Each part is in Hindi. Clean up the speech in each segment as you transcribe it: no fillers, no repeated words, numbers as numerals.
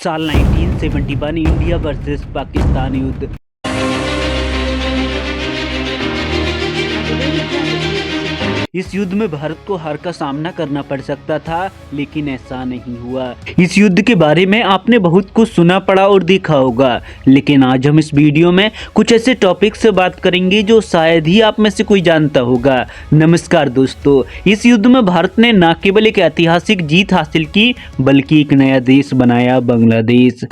साल 1971 इंडिया वर्सेस पाकिस्तान युद्ध। इस युद्ध में भारत को हार का सामना करना पड़ सकता था, लेकिन ऐसा नहीं हुआ। इस युद्ध के बारे में आपने बहुत कुछ सुना पढ़ा और देखा होगा, लेकिन आज हम इस वीडियो में कुछ ऐसे टॉपिक से बात करेंगे जो शायद ही आप में से कोई जानता होगा। नमस्कार दोस्तों, इस युद्ध में भारत ने न केवल एक ऐतिहासिक जीत हासिल की, बल्कि एक नया देश बनाया, बांग्लादेश।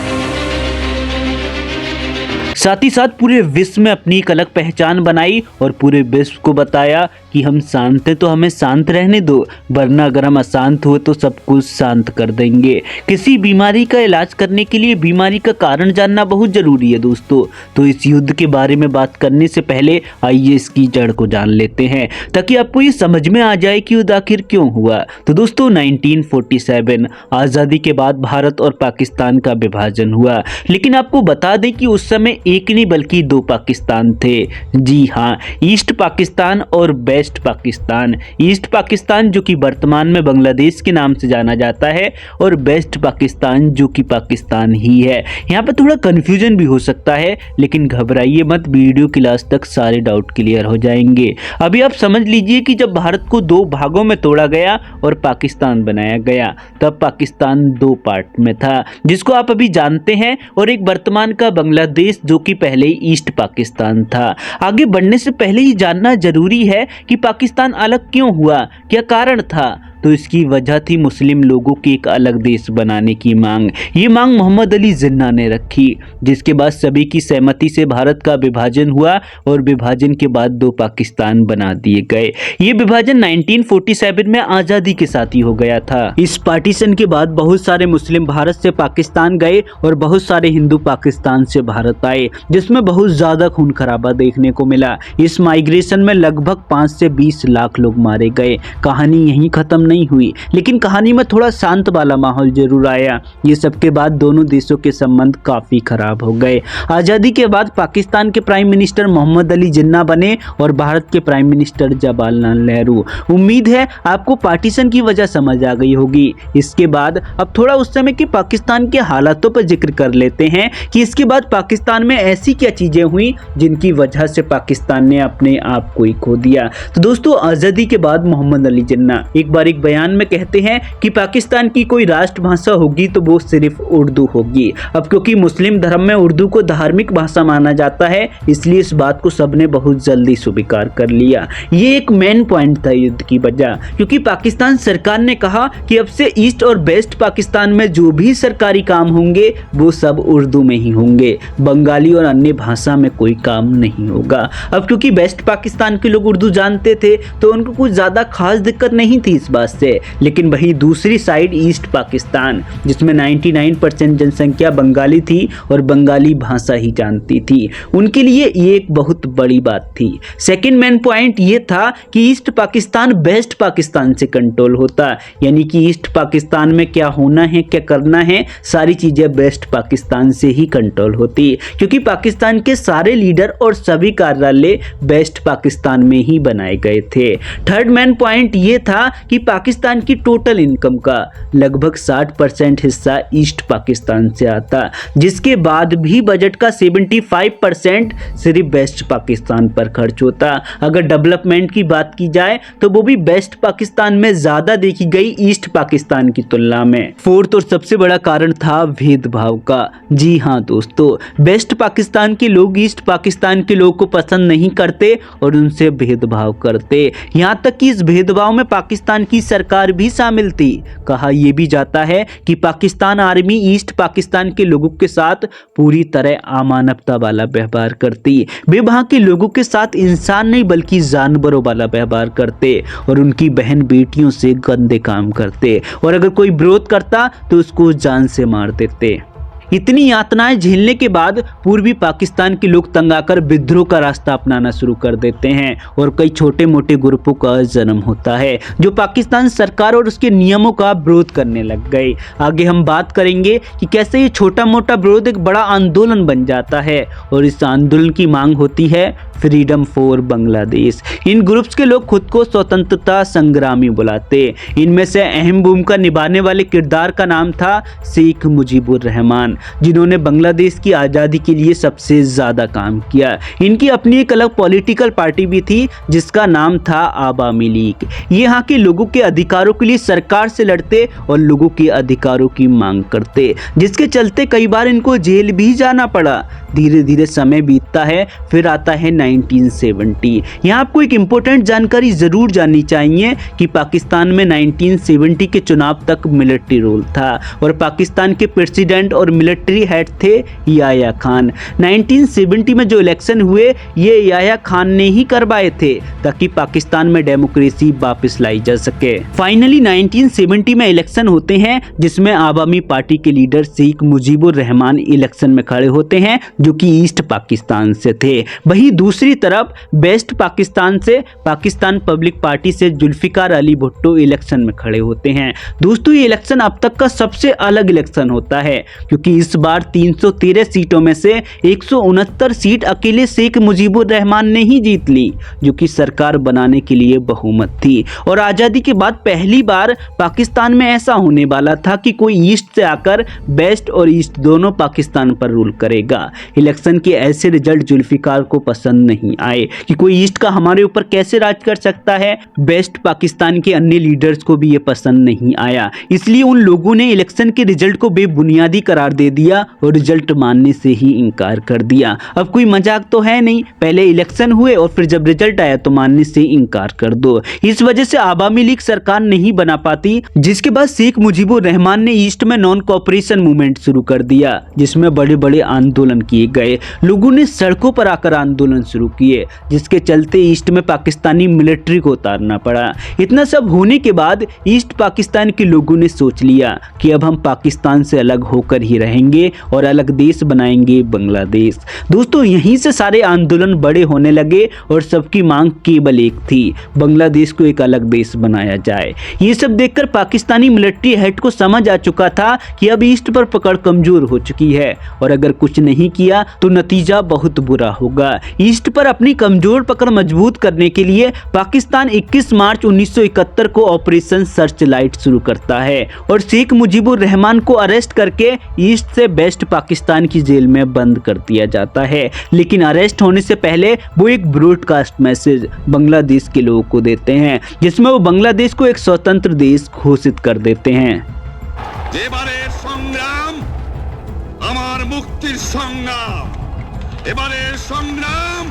साथ ही साथ पूरे विश्व में अपनी एक अलग पहचान बनाई और पूरे विश्व को बताया कि हम शांत हैं तो हमें शांत रहने दो, वरना अगर हम अशांत हुए तो सब कुछ शांत कर देंगे। किसी बीमारी का इलाज करने के लिए बीमारी का कारण जानना बहुत जरूरी है दोस्तों। तो इस युद्ध के बारे में बात करने से पहले आइए इसकी जड़ को जान लेते हैं, ताकि आपको ये समझ में आ जाए कि युद्ध आखिर क्यों हुआ। तो दोस्तों 1947 आज़ादी के बाद भारत और पाकिस्तान का विभाजन हुआ, लेकिन आपको बता दें कि उस समय एक नहीं बल्कि दो पाकिस्तान थे। जी हाँ, ईस्ट पाकिस्तान और वेस्ट पाकिस्तान। ईस्ट पाकिस्तान जो कि वर्तमान में बांग्लादेश के नाम से जाना जाता है, और वेस्ट पाकिस्तान जो कि पाकिस्तान ही है। यहाँ पे थोड़ा कंफ्यूजन भी हो सकता है, लेकिन घबराइए मत, वीडियो के लास्ट तक सारे डाउट क्लियर हो जाएंगे। अभी आप समझ लीजिए कि जब भारत को दो भागों में तोड़ा गया और पाकिस्तान बनाया गया, तब पाकिस्तान दो पार्ट में था, जिसको आप अभी जानते हैं, और एक वर्तमान का बांग्लादेश जो कि पहले ईस्ट पाकिस्तान था। आगे बढ़ने से पहले ही जानना जरूरी है कि पाकिस्तान अलग क्यों हुआ, क्या कारण था। तो इसकी वजह थी मुस्लिम लोगों की एक अलग देश बनाने की मांग। ये मांग मोहम्मद अली जिन्ना ने रखी, जिसके बाद सभी की सहमति से भारत का विभाजन हुआ और विभाजन के बाद दो पाकिस्तान बना दिए गए। ये विभाजन 1947 में आज़ादी के साथ ही हो गया था। इस पार्टीशन के बाद बहुत सारे मुस्लिम भारत से पाकिस्तान गए और बहुत सारे हिंदू पाकिस्तान से भारत आए, जिसमें बहुत ज्यादा खून खराबा देखने को मिला। इस माइग्रेशन में लगभग 5 से 20 लाख लोग मारे गए। कहानी यहीं खत्म नहीं हुई, लेकिन कहानी में थोड़ा शांत वाला माहौल जरूर आया। ये सब के बाद दोनों देशों के संबंध काफी खराब हो गए। आजादी के बाद पाकिस्तान के प्राइम मिनिस्टर मोहम्मद अली जिन्ना बने और भारत के प्राइम मिनिस्टर जवाहरलाल नेहरू। उम्मीद है आपको पार्टीशन की वजह समझ आ गई होगी। इसके बाद अब थोड़ा उस समय के पाकिस्तान के हालातों पर जिक्र कर लेते हैं कि इसके बाद पाकिस्तान में ऐसी क्या चीजें हुई जिनकी वजह से पाकिस्तान ने अपने आप को ही खो दिया। तो दोस्तों, आजादी के बाद मोहम्मद अली जिन्ना एक बयान में कहते हैं कि पाकिस्तान की कोई राष्ट्रभाषा होगी तो वो सिर्फ उर्दू होगी। अब क्योंकि मुस्लिम धर्म में उर्दू को धार्मिक भाषा माना जाता है, इसलिए इस बात को सबने बहुत जल्दी स्वीकार कर लिया। ये एक मेन पॉइंट था युद्ध की वजह, क्योंकि पाकिस्तान सरकार ने कहा कि अब से ईस्ट और वेस्ट पाकिस्तान में जो भी सरकारी काम होंगे वो सब उर्दू में ही होंगे, बंगाली और अन्य भाषा में कोई काम नहीं होगा। अब क्योंकि वेस्ट पाकिस्तान के लोग उर्दू जानते थे, तो उनको कुछ ज्यादा खास दिक्कत नहीं थी इस बात से। लेकिन वहीं दूसरी साइड ईस्ट पाकिस्तान, जिसमें 99% जनसंख्या बंगाली थी और बंगाली भाषा ही जानती थी, उनके लिए ये एक बहुत बड़ी बात थी। सेकंड मेन पॉइंट ये था कि ईस्ट पाकिस्तान वेस्ट पाकिस्तान से कंट्रोल होता, यानी कि ईस्ट पाकिस्तान में क्या होना है, क्या करना है, सारी चीजें वेस्ट पाकिस्तान से ही कंट्रोल होती, क्योंकि पाकिस्तान के सारे लीडर और सभी कार्यालय वेस्ट पाकिस्तान में ही बनाए गए थे। थर्ड मेन पॉइंट ये था कि पाकिस्तान की टोटल इनकम का लगभग 60% हिस्सा ईस्ट पाकिस्तान से आता, जिसके बाद भी बजट का 75% सिर्फ वेस्ट पाकिस्तान पर खर्च होता। अगर डेवलपमेंट की बात की जाए तो वो भी वेस्ट पाकिस्तान में ज्यादा देखी गई ईस्ट पाकिस्तान की तुलना में। फोर्थ और सबसे बड़ा कारण था भेदभाव का। जी हाँ दोस्तों, वेस्ट पाकिस्तान के लोग ईस्ट पाकिस्तान के लोग को पसंद नहीं करते और उनसे भेदभाव करते। यहाँ तक कि इस भेदभाव में पाकिस्तान की सरकार भी शामिल थी। कहा यह भी जाता है कि पाकिस्तान आर्मी ईस्ट पाकिस्तान के लोगों के साथ पूरी तरह अमानवता वाला व्यवहार करती। वे वहां के लोगों के साथ इंसान नहीं बल्कि जानवरों वाला व्यवहार करते और उनकी बहन बेटियों से गंदे काम करते, और अगर कोई विरोध करता तो उसको जान से मार देते। इतनी यातनाएं झेलने के बाद पूर्वी पाकिस्तान के लोग तंग आकर विद्रोह का रास्ता अपनाना शुरू कर देते हैं और कई छोटे मोटे ग्रुपों का जन्म होता है जो पाकिस्तान सरकार और उसके नियमों का विरोध करने लग गए। आगे हम बात करेंगे कि कैसे ये छोटा मोटा विरोध एक बड़ा आंदोलन बन जाता है और इस आंदोलन की मांग होती है freedom for Bangladesh. In groups के लोग खुद को स्वतंत्रता संग्रामी बुलाते। इनमें से अहम भूमिका निभाने वाले किरदार का नाम था शेख मुजीबुर रहमान, जिन्होंने बांग्लादेश की आज़ादी के लिए सबसे ज़्यादा काम किया। इनकी अपनी एक अलग पॉलिटिकल पार्टी भी थी जिसका नाम था आवामी लीग। ये यहाँ के लोगों के अधिकारों के लिए सरकार से लड़ते और लोगों के अधिकारों की मांग करते, जिसके चलते कई बार इनको जेल भी जाना पड़ा। धीरे धीरे समय बीतता है, फिर आता है 1970। यहाँ आपको एक इम्पोर्टेंट जानकारी ज़रूर जाननी चाहिए कि पाकिस्तान में 1970 के चुनाव तक मिलिट्री रूल था और पाकिस्तान के प्रेसिडेंट और मिलिट्री हेड थे याह्या खान। 1970 में जो इलेक्शन हुए ये याह्या खान ने ही करवाए थे ताकि पाकिस्तान में डेमोक्रेसी वापस लाई जा सके। फाइनली 1970 में इलेक्शन होते हैं जिसमें आवामी पार्टी के लीडर शेख मुजीबुर रहमान इलेक्शन में खड़े होते हैं जो कि ईस्ट पाकिस्तान से थे। वहीं दूसरी तरफ वेस्ट पाकिस्तान से पाकिस्तान पब्लिक पार्टी से जुल्फिकार अली भुट्टो इलेक्शन में खड़े होते हैं। दोस्तों ये इलेक्शन अब तक का सबसे अलग इलेक्शन होता है क्योंकि इस बार 313 सीटों में से 169 सीट अकेले शेख मुजीबुर रहमान ने ही जीत ली जो कि सरकार बनाने के लिए बहुमत थी। और आज़ादी के बाद पहली बार पाकिस्तान में ऐसा होने वाला था कि कोई ईस्ट से आकर वेस्ट और ईस्ट दोनों पाकिस्तान पर रूल करेगा। इलेक्शन के ऐसे रिजल्ट जुल्फिकार को पसंद नहीं आए कि कोई ईस्ट का हमारे ऊपर कैसे राज कर सकता है। वेस्ट पाकिस्तान के अन्य लीडर्स को भी ये पसंद नहीं आया, इसलिए उन लोगों ने इलेक्शन के रिजल्ट को बेबुनियादी करार दे दिया और रिजल्ट मानने से ही इनकार कर दिया। अब कोई मजाक तो है नहीं, पहले इलेक्शन हुए और फिर जब रिजल्ट आया तो मानने से इनकार कर दो। इस वजह से आवामी लीग सरकार नहीं बना पाती, जिसके बाद शेख मुजीबुर रहमान ने ईस्ट में नॉन कॉपरेशन मूवमेंट शुरू कर दिया जिसमें बड़े बड़े आंदोलन किए गए। लोगों ने सड़कों पर आकर आंदोलन शुरू किए जिसके चलते ईस्ट में पाकिस्तानी मिलिट्री को उतारना पड़ा। इतना सब होने के बाद ईस्ट पाकिस्तान के लोगों ने सोच लिया कि अब हम पाकिस्तान से अलग होकर ही रहेंगे और अलग देश बनाएंगे बांग्लादेश। दोस्तों यहीं से सारे आंदोलन बड़े होने लगे और सबकी मांग केवल एक थी, बांग्लादेश को एक अलग देश बनाया जाए। ये सब देखकर पाकिस्तानी मिलिट्री हेड को समझ आ चुका था कि अब ईस्ट पर पकड़ कमजोर हो चुकी है और अगर कुछ नहीं किया तो नतीजा बहुत बुरा होगा। ईस्ट पर अपनी कमजोर पकड़ मजबूत करने के लिए पाकिस्तान 21 मार्च 1971 को ऑपरेशन सर्च लाइट शुरू करता है और शेख मुजीबुर रहमान को अरेस्ट करके ईस्ट से वेस्ट पाकिस्तान की जेल में बंद कर दिया जाता है। लेकिन अरेस्ट होने से पहले वो एक ब्रॉडकास्ट मैसेज बांग्लादेश के लोगों को देते हैं जिसमें वो बांग्लादेश को एक स्वतंत्र देश घोषित कर देते हैं। এবারের সংগ্রাম আমার মুক্তির সংগ্রাম, এবারের সংগ্রাম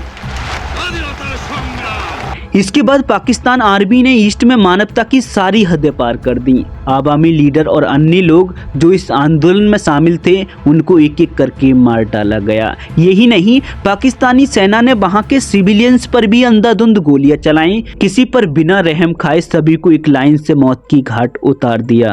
স্বাধীনতার সংগ্রাম। इसके बाद पाकिस्तान आर्मी ने ईस्ट में मानवता की सारी हदें पार कर दी। आवामी लीडर और अन्य लोग जो इस आंदोलन में शामिल थे उनको एक एक करके मार डाला गया। यही नहीं, पाकिस्तानी सेना ने वहां के सिविलियंस पर भी अंधाधुंध गोलियां चलाई। किसी पर बिना रहम खाए सभी को एक लाइन से मौत की घाट उतार दिया।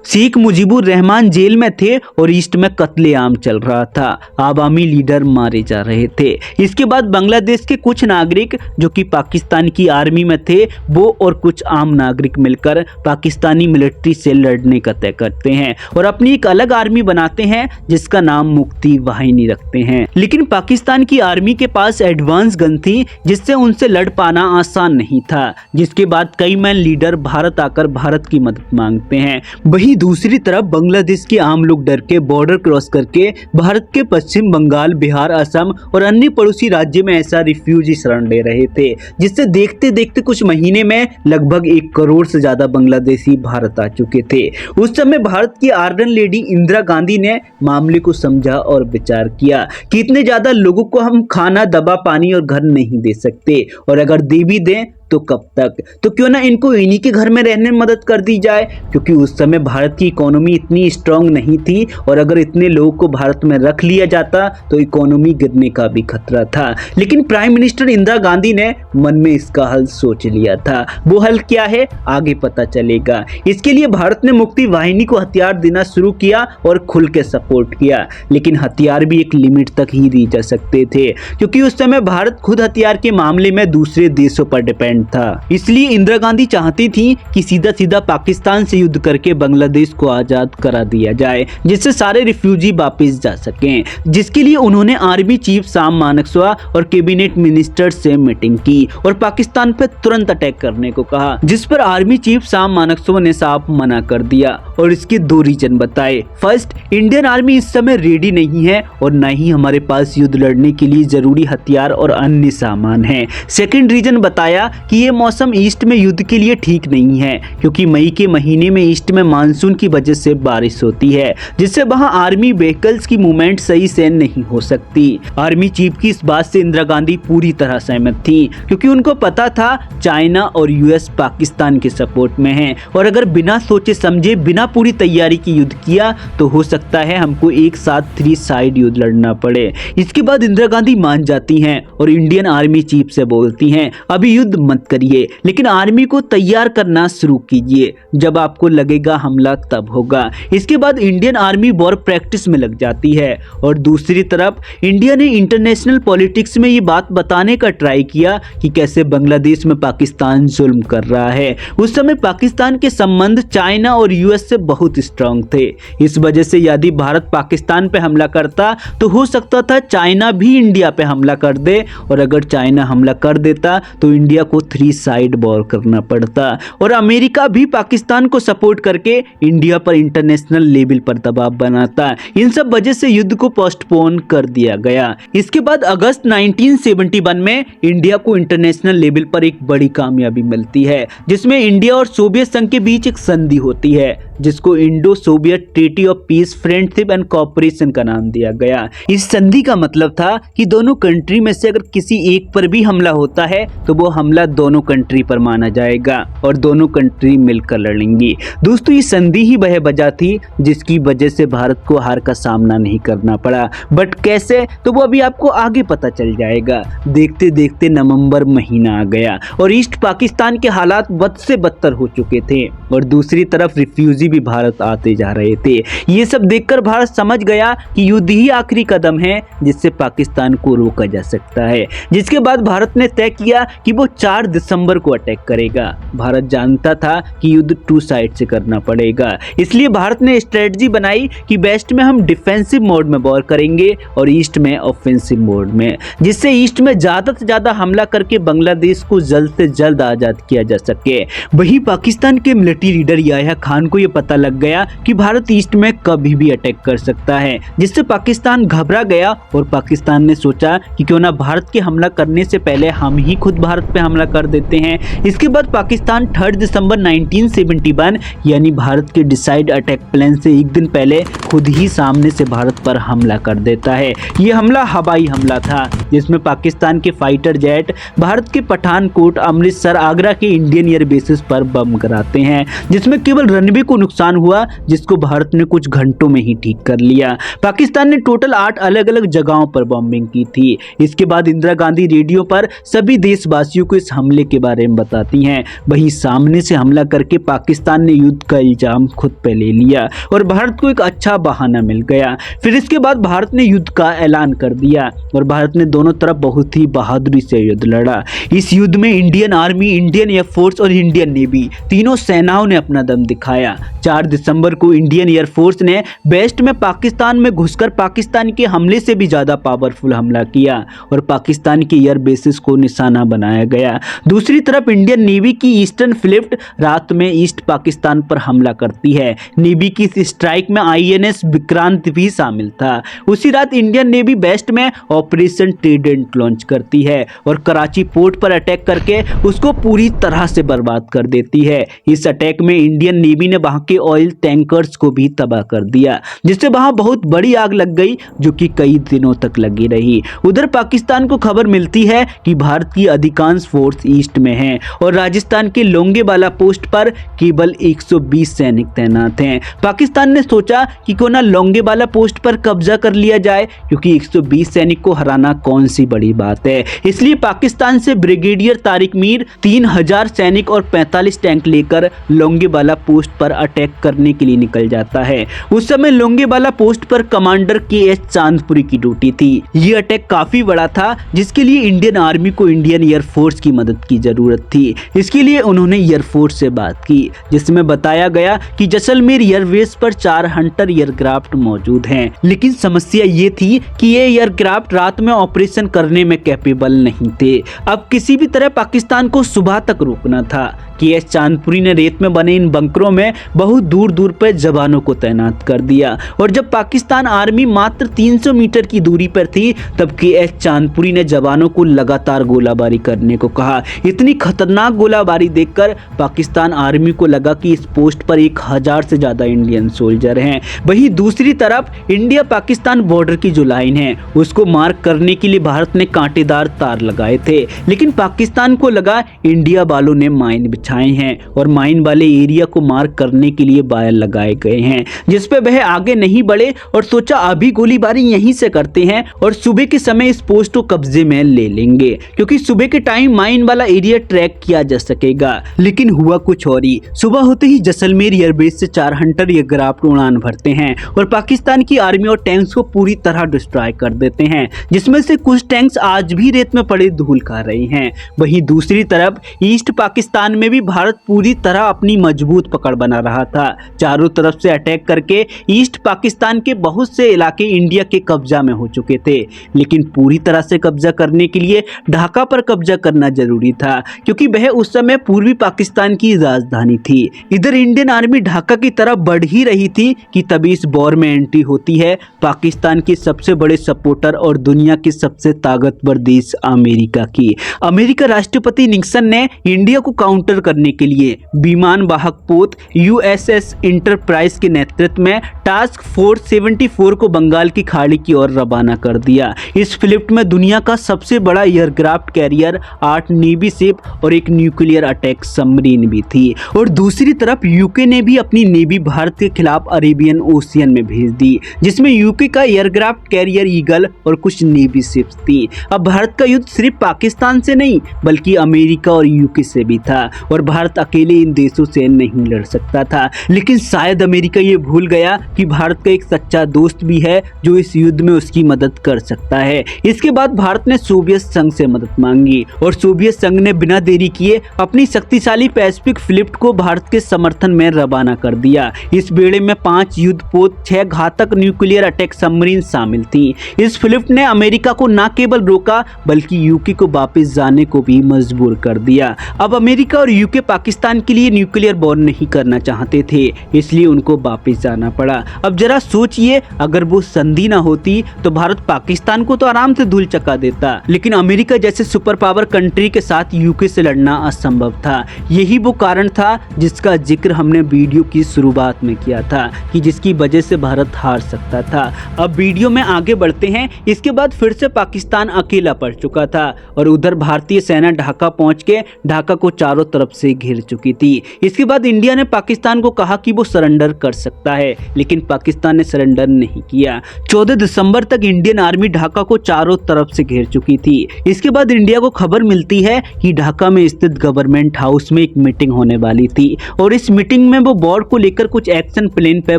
शेख मुजीबुर रहमान जेल में थे और ईस्ट में कत्लेआम चल रहा था, आवामी लीडर मारे जा रहे थे। इसके बाद बांग्लादेश के कुछ नागरिक जो कि पाकिस्तान की आर्मी में थे वो और कुछ आम नागरिक मिलकर पाकिस्तानी मिलिट्री से लड़ने का तय करते हैं और अपनी एक अलग आर्मी बनाते हैं जिसका नाम मुक्ति वाहिनी रखते हैं। लेकिन पाकिस्तान की आर्मी के पास एडवांस गन थी जिससे उनसे लड़ पाना आसान नहीं था, जिसके बाद कई मैन लीडर भारत आकर भारत की मदद मांगते हैं। वही दूसरी तरफ बांग्लादेश के आम लोग डर के बॉर्डर क्रॉस करके भारत के पश्चिम बंगाल, बिहार, असम और अन्य पड़ोसी राज्य में ऐसा रिफ्यूजी शरण ले रहे थे जिससे देखते देखते कुछ महीने में लगभग 1 करोड़ से ज्यादा बांग्लादेशी भारत आ चुके थे। उस समय भारत की आयरन लेडी इंदिरा गांधी ने मामले को समझा और विचार किया कि इतने ज्यादा लोगों को हम खाना, दवा, पानी और घर नहीं दे सकते और अगर दे भी दें तो कब तक? तो क्यों ना इनको इन्हीं के घर में रहने में मदद कर दी जाए, क्योंकि उस समय भारत की इकोनॉमी इतनी स्ट्रांग नहीं थी और अगर इतने लोगों को भारत में रख लिया जाता तो इकोनॉमी गिरने का भी खतरा था। लेकिन प्राइम मिनिस्टर इंदिरा गांधी ने मन में इसका हल सोच लिया था। वो हल क्या है आगे पता चलेगा। इसके लिए भारत ने मुक्ति वाहिनी को हथियार देना शुरू किया और खुल के सपोर्ट किया, लेकिन हथियार भी एक लिमिट तक ही दी जा सकते थे, क्योंकि उस समय भारत खुद हथियार के मामले में दूसरे देशों पर डिपेंड था। इसलिए इंदिरा गांधी चाहती थी कि सीधा सीधा पाकिस्तान से युद्ध करके बांग्लादेश को आजाद करा दिया जाए, जिससे सारे रिफ्यूजी वापस जा सकें। जिसके लिए उन्होंने आर्मी चीफ शाम मानेकशॉ और कैबिनेट मिनिस्टर से मीटिंग की और पाकिस्तान पर तुरंत अटैक करने को कहा, जिस पर आर्मी चीफ शाम मानेकशॉ ने साफ मना कर दिया और इसके दो रीजन बताए। फर्स्ट, इंडियन आर्मी इस समय रेडी नहीं है और न ही हमारे पास युद्ध लड़ने के लिए जरूरी हथियार और अन्य सामान है। सेकंड रीजन बताया कि ये मौसम ईस्ट में युद्ध के लिए ठीक नहीं है, क्योंकि मई के महीने में ईस्ट में मानसून की वजह से बारिश होती है, जिससे वहां आर्मी व्हीकल्स की मूवमेंट सही से नहीं हो सकती। आर्मी चीफ की इस बात से इंदिरा गांधी पूरी तरह सहमत थी, क्योंकि उनको पता था चाइना और यूएस पाकिस्तान के सपोर्ट में हैं और अगर बिना सोचे समझे बिना पूरी तैयारी की युद्ध किया तो हो सकता है हमको एक साथ 3 साइड युद्ध लड़ना पड़े। इसके बाद इंदिरा गांधी मान जाती हैं और इंडियन आर्मी चीफ से बोलती हैं, अभी युद्ध मत करिए, लेकिन आर्मी को तैयार करना शुरू कीजिए, जब आपको लगेगा हमला तब होगा। इसके बाद इंडियन आर्मी वॉर प्रैक्टिस में लग जाती है और दूसरी तरफ इंडिया ने इंटरनेशनल पॉलिटिक्स में ये बात बताने का ट्राई किया कि कैसे बांग्लादेश में पाकिस्तान जुल्म कर रहा है। उस समय पाकिस्तान के संबंध चाइना और यूएस से बहुत स्ट्रांग थे। इस वजह से यदि भारत पाकिस्तान पे हमला करता तो हो सकता था चाइना भी इंडिया पे हमला कर दे, और अगर चाइना हमला कर देता तो इंडिया को 3 साइड वॉर करना पड़ता और अमेरिका भी पाकिस्तान को सपोर्ट करके इंडिया पर इंटरनेशनल लेवल पर दबाव बनाता। इन सब वजह से युद्ध को पोस्टपोन कर दिया गया। इसके बाद अगस्त 1971 में इंडिया को इंटरनेशनल लेवल पर एक बड़ी कामयाबी मिलती है, जिसमें इंडिया और सोवियत संघ के बीच एक संधि होती है, जिसको Indo Soviet treaty of peace, friendship and cooperation का नाम दिया गया। इस संधि का मतलब था कि दोनों कंट्री में से अगर किसी एक पर भी हमला होता है तो वो हमला दोनों कंट्री पर माना जाएगा और दोनों कंट्री मिलकर लड़ेंगी। दोस्तों, ये संधि ही वह वजह थी जिसकी वजह से भारत को हार का सामना नहीं करना पड़ा, बट कैसे, तो वो अभी आपको आगे पता चल जाएगा। देखते देखते नवंबर महीना आ गया और ईस्ट पाकिस्तान के हालात बद से बदतर हो चुके थे और दूसरी तरफ रिफ्यूजी भी भारत आते जा रहे थे। ये सब देखकर भारत समझ गया कि युद्ध ही आखिरी कदम है जिससे पाकिस्तान को रोका जा सकता है। जिसके बाद भारत ने तय किया कि वो 4 दिसंबर को अटैक करेगा। भारत जानता था कि युद्ध 2 साइड से करना पड़ेगा, इसलिए भारत ने स्ट्रेटजी बनाई कि वेस्ट में हम डिफेंसिव मोड में वॉर करेंगे और ईस्ट में ऑफेंसिव मोड में, जिससे ईस्ट में ज्यादा से ज्यादा हमला करके बांग्लादेश को जल्द से जल्द आजाद किया जा सके। वही पाकिस्तान के मिलिट्री लीडर याह्या खान को यह पता लग गया कि भारत ईस्ट में कभी भी अटैक कर सकता है, जिससे पाकिस्तान घबरा गया और पाकिस्तान ने सोचा कि क्यों ना भारत के हमला करने से पहले हम ही खुद भारत पे हमला कर देते हैं। इसके बाद पाकिस्तान 3 दिसंबर 1971 यानी भारत के डिसाइड अटैक प्लान से एक दिन पहले खुद ही सामने से भारत पर हमला कर देता है। ये हमला हवाई हमला था, जिसमें पाकिस्तान के फाइटर जेट भारत के पठानकोट, अमृतसर, आगरा के इंडियन एयर बेसिस पर बम कराते हैं, जिसमें केवल रनवे को नुकसान हुआ, जिसको भारत ने कुछ घंटों में ही ठीक कर लिया। पाकिस्तान ने टोटल 8 अलग अलग जगहों पर बॉम्बिंग की थी। इसके बाद इंदिरा गांधी रेडियो पर सभी देशवासियों को इस हमले के बारे में बताती हैं। वहीं सामने से हमला करके पाकिस्तान ने युद्ध का इल्जाम खुद पे ले लिया और भारत को एक अच्छा बहाना मिल गया। फिर इसके बाद भारत ने युद्ध का ऐलान कर दिया और भारत ने दोनों तरफ बहुत ही बहादुरी से युद्ध लड़ा। इस युद्ध में इंडियन आर्मी, इंडियन एयरफोर्स और इंडियन नेवी तीनों सेनाओं ने अपना दम दिखाया। 4 दिसंबर को इंडियन एयरफोर्स ने वेस्ट में पाकिस्तान में घुसकर पाकिस्तान के हमले से भी ज्यादा पावरफुल हमला किया और पाकिस्तान के एयर बेसिस को निशाना बनाया गया। दूसरी तरफ इंडियन नेवी की ईस्टर्न फ्लीट रात में ईस्ट पाकिस्तान पर हमला करती है। नेवी की इस स्ट्राइक में आईएनएस विक्रांत भी शामिल था। उसी रात इंडियन नेवी वेस्ट में ऑपरेशन ट्राइडेंट लॉन्च करती है और कराची पोर्ट पर अटैक करके उसको पूरी तरह से बर्बाद कर देती है। इस अटैक में इंडियन नेवी ने वहां के के ऑयल टैंकर्स को भी तबाह कर दिया, जिससे वहां बहुत बड़ी आग लग गई जो कि कई दिनों तक लगी रही। उधर पाकिस्तान को खबर मिलती है कि भारत की अधिकांश फोर्स ईस्ट में है और राजस्थान के लोंगेवाला पोस्ट पर केवल 120 सैनिक तैनात हैं। पाकिस्तान ने सोचा कि क्यों ना लोंगेवाला पोस्ट पर कब्जा कर लिया जाए, क्योंकि 120 सैनिक को हराना कौन सी बड़ी बात है। इसलिए पाकिस्तान से ब्रिगेडियर तारिक मीर 3000 सैनिक और 45 टैंक लेकर लोंगेवाला पोस्ट पर अटैक करने के लिए निकल जाता है। उस समय लोंगेवाला पोस्ट पर कमांडर के.एच. चांदपुरी की ड्यूटी थी। ये अटैक काफी बड़ा था, जिसके लिए इंडियन आर्मी को इंडियन एयरफोर्स की मदद की जरूरत थी। इसके लिए उन्होंने एयरफोर्स से बात की, जिसमें बताया गया कि जैसलमेर एयरबेस पर 4 हंटर एयरक्राफ्ट मौजूद हैं। लेकिन समस्या ये थी कि ये एयरक्राफ्ट रात में ऑपरेशन करने में कैपेबल नहीं थे। अब किसी भी तरह पाकिस्तान को सुबह तक रोकना था। के.एच. चांदपुरी ने रेत में बने इन बंकरों में बहुत दूर दूर पर जवानों को तैनात कर दिया और जब पाकिस्तान आर्मी मात्र 300 मीटर की दूरी पर थी, तब के.एच. चांदपुरी ने जवानों को लगातार गोलाबारी करने को कहा। इतनी खतरनाक गोलाबारी देखकर पाकिस्तान आर्मी को लगा कि इस पोस्ट पर 1000 से ज्यादा इंडियन सोल्जर हैं। वहीं दूसरी तरफ इंडिया पाकिस्तान बॉर्डर की जो लाइन है, उसको मार्क करने के लिए भारत ने कांटेदार तार लगाए थे, लेकिन पाकिस्तान को लगा इंडिया वालों ने माइन बिछाए हैं और माइन वाले एरिया को मार्क करने के लिए वायर लगाए गए हैं, जिस पे वह आगे नहीं बढ़े और सोचा अभी गोलीबारी यहीं से करते हैं और सुबह के समय इस पोस्ट को कब्जे में ले लेंगे, क्योंकि सुबह के टाइम माइन वाला एरिया ट्रैक किया जा सकेगा। लेकिन हुआ कुछ और ही। सुबह होते ही जैसलमेर एयरबेस से 4 हंटर एयरक्राफ्ट उड़ान भरते हैं और पाकिस्तान की आर्मी और टैंक्स को पूरी तरह डिस्ट्रॉय कर देते हैं, जिसमें से कुछ टैंक्स आज भी रेत में पड़े धूल खा रहे हैं। वहीं दूसरी तरफ ईस्ट पाकिस्तान में भी भारत पूरी तरह अपनी मजबूत पकड़ बना रहा था। चारों तरफ से अटैक करके ईस्ट पाकिस्तान के बहुत से इलाके इंडिया के कब्जा में हो चुके थे, लेकिन पूरी तरह से कब्जा करने के लिए ढाका पर कब्जा करना जरूरी था, क्योंकि वह उस समय पूर्वी पाकिस्तान की राजधानी थी। इधर इंडियन आर्मी ढाका की तरफ बढ़ ही रही थी कि तभी इस वॉर में एंट्री होती है पाकिस्तान के सबसे बड़े सपोर्टर और दुनिया के सबसे ताकतवर देश अमेरिका की। अमेरिका राष्ट्रपति निक्सन ने इंडिया को काउंटर करने के लिए विमान वाहक पोत USS इंटरप्राइज के नेतृत्व में टास्क फोर्स 74 को बंगाल की खाड़ी की ओर रवाना कर दिया। इस फ्लीट में दुनिया का सबसे बड़ा एयरक्राफ्ट कैरियर, 8 नेवी शिप और एक न्यूक्लियर अटैक सबमरीन भी थी। और दूसरी तरफ यूके ने भी अपनी नेवी भारत के खिलाफ अरेबियन ओशियन में भेज दी, जिसमें यूके का एयरक्राफ्ट कैरियर ईगल और कुछ नेवी शिप्स थी। अब भारत का युद्ध सिर्फ पाकिस्तान से नहीं बल्कि अमेरिका और यूके से भी था और भारत अकेले इन देशों से नहीं लड़ सकता था। लेकिन शायद अमेरिका ये भूल गया कि भारत का एक सच्चा दोस्त भी है जो इस युद्ध में उसकी मदद कर सकता है। इसके बाद भारत ने सोवियत संघ से मदद मांगी और सोवियत संघ ने बिना देरी किए अपनी शक्तिशाली पैसिफिक फ्लीट को भारत के समर्थन में रवाना कर दिया। इस बेड़े में 5 युद्धपोत, 6 घातक न्यूक्लियर अटैक सबमरीन शामिल थी। इस फ्लीट ने अमेरिका को न केवल रोका बल्कि यूके को वापस जाने को भी मजबूर कर दिया। अब अमेरिका और यूके पाकिस्तान के लिए न्यूक्लियर वॉर नहीं करना चाहते थे, इसलिए उनको वापस जाना पड़ा। अब जरा सोचिए, अगर वो संधि ना होती तो भारत पाकिस्तान को तो आराम से धूल चका देता, लेकिन अमेरिका जैसे सुपर पावर कंट्री के साथ यूके से लड़ना असंभव था। यही वो कारण था जिसका जिक्र हमने वीडियो की शुरुआत में किया था कि जिसकी वजह से भारत हार सकता था। अब वीडियो में आगे बढ़ते हैं। इसके बाद फिर से पाकिस्तान अकेला पड़ चुका था और उधर भारतीय सेना ढाका पहुंच के ढाका को चारों तरफ से घिर चुकी थी। इसके बाद इंडिया ने पाकिस्तान को कहा कि वो सरेंडर कर सकता है, लेकिन पाकिस्तान ने सरेंडर नहीं किया। 14 दिसंबर तक इंडियन आर्मी ढाका को चारों तरफ से घेर चुकी थी। इसके बाद इंडिया को खबर मिलती है कि ढाका में स्थित गवर्नमेंट हाउस में एक मीटिंग होने वाली थी और इस मीटिंग में वो वॉर को लेकर कुछ एक्शन प्लान पे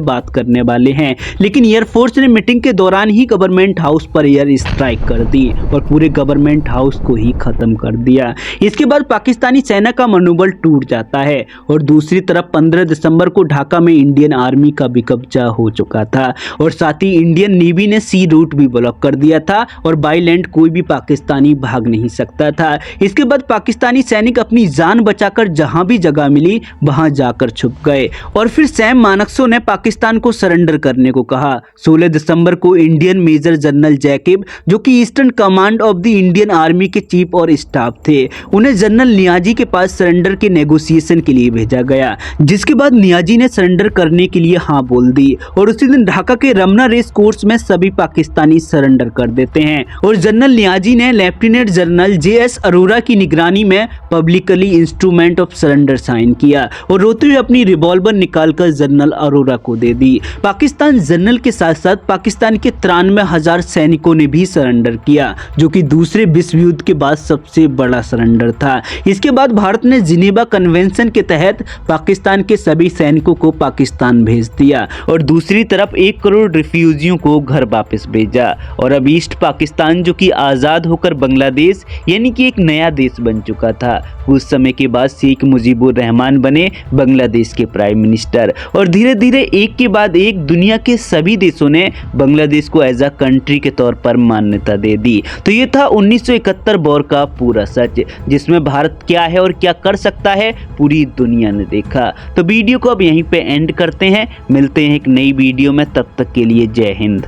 बात करने वाले हैं, लेकिन एयरफोर्स ने मीटिंग के दौरान ही गवर्नमेंट हाउस पर एयर स्ट्राइक कर दी और पूरे गवर्नमेंट हाउस को ही खत्म कर दिया। इसके बाद पाकिस्तानी सेना का मनोबल टूट जाता है और दूसरी तरफ 15 दिसंबर को ढाका में इंडियन आर्मी का भी कब्जा हो चुका था और साथ ही इंडियन नेवी ने सी रूट भी ब्लॉक कर दिया था और बाई लैंड कोई भी पाकिस्तानी भाग नहीं सकता था। इसके बाद पाकिस्तानी सैनिक अपनी जान बचाकर जहां भी जगह मिली वहां जाकर छुप गए और फिर सैम मानेक्शॉ ने पाकिस्तान को सरेंडर करने को कहा। 16 दिसंबर को इंडियन मेजर जनरल जैकब, जो कि eastern command of the Indian army के चीफ और स्टाफ थे, उन्हें जनरल नियाजी के पास सरेंडर के नेगोशिएशन के लिए भेजा गया, जिसके बाद नियाजी ने सरेंडर करने के लिए हाँ बोल दी और उसी दिन ढाका के रमना रेस कोर्स में सभी पाकिस्तानी सरेंडर कर देते हैं और जनरल नियाजी ने लेफ्टिनेंट जनरल JS अरोरा की निगरानी में publicly instrument of surrender sign किया और रोते हुए अपनी रिवॉल्वर निकालकर जनरल अरोरा को दे दी। पाकिस्तान जनरल के साथ साथ पाकिस्तान के 93,000 सैनिकों ने भी सरेंडर किया, जो कि दूसरे विश्व युद्ध के बाद सबसे बड़ा सरेंडर था। इसके बाद भारत ने जिनेवा कन्वेंशन के तहत पाकिस्तान के सभी सैनिकों को पाकिस्तान भेज दिया और दूसरी तरफ 1 करोड़ रिफ्यूजियों को घर वापस भेजा और अब ईस्ट पाकिस्तान, जो कि आज़ाद होकर बांग्लादेश यानी कि एक नया देश बन चुका था। कुछ समय के बाद शेख मुजीबुर रहमान बने बांग्लादेश के प्राइम मिनिस्टर और धीरे धीरे एक के बाद एक दुनिया के सभी देशों ने बांग्लादेश को एज अ कंट्री के तौर पर मान्यता दे दी। तो ये था 1971 वॉर का पूरा सच, जिसमें भारत क्या है और क्या कर सकता है पूरी दुनिया ने देखा। तो वीडियो को अब यहीं पे एंड करते हैं, मिलते हैं एक नई वीडियो में, तब तक के लिए जय हिंद।